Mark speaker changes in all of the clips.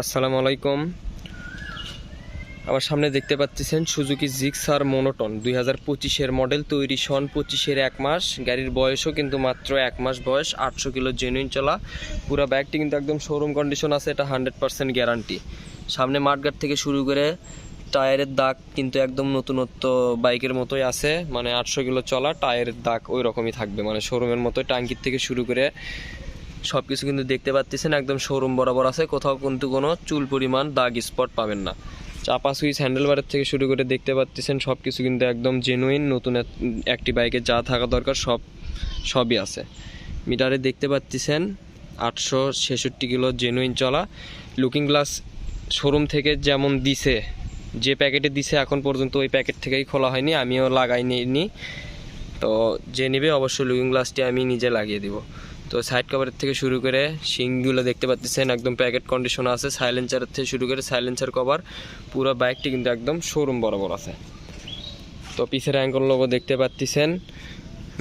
Speaker 1: আসসালামু আলাইকুম। আমার সামনে দেখতে পাচ্ছেন সুজুকি জিক্সার মোনোটন 2025-এর মডেল, তৈরি সন 25-এর 1 মাস। গাড়ির বয়সও কিন্তু মাত্র 1 মাস বয়স, 800 কিলো জেনুইন চলা। পুরো ব্যাগটি কিন্তু একদম শোরুম কন্ডিশন আছে, এটা 100% গ্যারান্টি। সামনে মাঠগার্ড থেকে শুরু করে টায়ারের দাগ কিন্তু একদম নতুনত্ব বাইকের মতোই আছে, মানে 800 কিলো চলা টায়ারের দাগ ওই রকমই থাকবে, মানে শোরুমের মতোই। ট্যাঙ্কির থেকে শুরু করে সব কিছু কিন্তু দেখতে পাচ্ছেন একদম শোরুম বরাবর আছে, কোথাও কিন্তু কোনো চুল পরিমাণ দাগ স্পট পাবেন না। চাপা সুইচ, হ্যান্ডেলবারের থেকে শুরু করে দেখতে পাচ্ছেন সব কিছু কিন্তু একদম জেনুইন, নতুন একটি বাইকে যা থাকা দরকার সবই আছে। মিটারে দেখতে পাচ্ছেন 866 কিলো জেনুইন চলা। লুকিং গ্লাস শোরুম থেকে যেমন দিছে, যে প্যাকেটে দিছে এখন পর্যন্ত ওই প্যাকেট থেকেই খোলা হয়নি, আমিও লাগাইনি। তো যে নেবে অবশ্যই লুকিং গ্লাসটি আমি নিজে লাগিয়ে দিব। তো সাইড কভারের থেকে শুরু করে শিংগুলো দেখতে পাচ্ছেন একদম প্যাকেট কন্ডিশন আছে। সাইলেন্সারের থেকে শুরু করে সাইলেন্সার কভার, পুরো বাইকটি কিন্তু একদম শোরুম বরাবর আছে। তো পিছের অ্যাঙ্গল লোগো দেখতে পাচ্ছেন,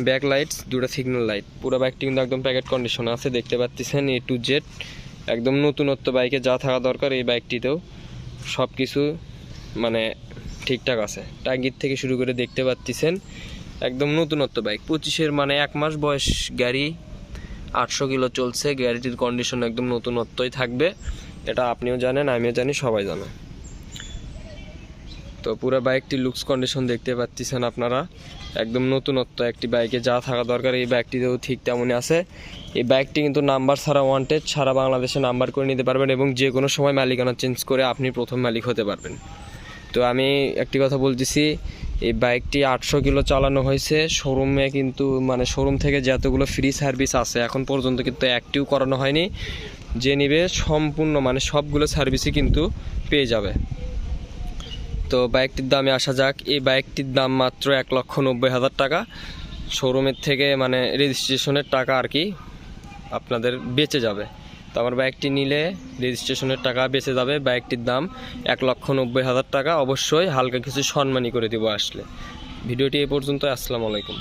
Speaker 1: ব্যাক লাইটস, দুটো সিগন্যাল লাইট, পুরো বাইকটি কিন্তু একদম প্যাকেট কন্ডিশন আছে। দেখতে পাচ্ছেন A to Z একদম নতুনত্ব বাইকে যা থাকা দরকার এই বাইকটিতেও সব কিছু মানে ঠিকঠাক আছে। ট্যাঙ্কির থেকে শুরু করে দেখতে পাচ্ছেন একদম নতুনত্ব বাইক, 25-এর মানে 1 মাস বয়স গাড়ি, 800 কিলো চলছে। গাড়িটির কন্ডিশন একদম নতুনত্বই থাকবে, এটা আপনিও জানেন, আমিও জানি, সবাই জানে। তো পুরো বাইকটির লুকস কন্ডিশন দেখতে পাচ্ছেন আপনারা, একদম নতুনত্ব একটি বাইকে যা থাকা দরকার এই বাইকটিতেও ঠিক তেমনই আছে। এই বাইকটি কিন্তু নাম্বার ছাড়া ওয়ান্টেড, সারা বাংলাদেশে নাম্বার করে নিতে পারবেন এবং যে কোনো সময় মালিকানা চেঞ্জ করে আপনি প্রথম মালিক হতে পারবেন। তো আমি একটি কথা বলতেছি, এই বাইকটি 800 কিলো চালানো হয়েছে শোরুমে, কিন্তু মানে শোরুম থেকে যতগুলো ফ্রি সার্ভিস আছে এখন পর্যন্ত কিন্তু একটিও করানো হয়নি। যে নেবে সম্পূর্ণ মানে সবগুলো সার্ভিসই কিন্তু পেয়ে যাবে। তো বাইকটির দামে আসা যাক। এই বাইকটির দাম মাত্র 1,90,000 টাকা। শোরুমের থেকে মানে রেজিস্ট্রেশনের টাকা আর কি আপনাদের বেঁচে যাবে। তো আমার বাইকটি নিলে রেজিস্ট্রেশনের টাকা বেঁচে যাবে। বাইকটির দাম 1,90,000 টাকা। অবশ্যই হালকা কিছু সম্মানী করে দিব আসলে। ভিডিওটি এই পর্যন্ত। আসসালামু আলাইকুম।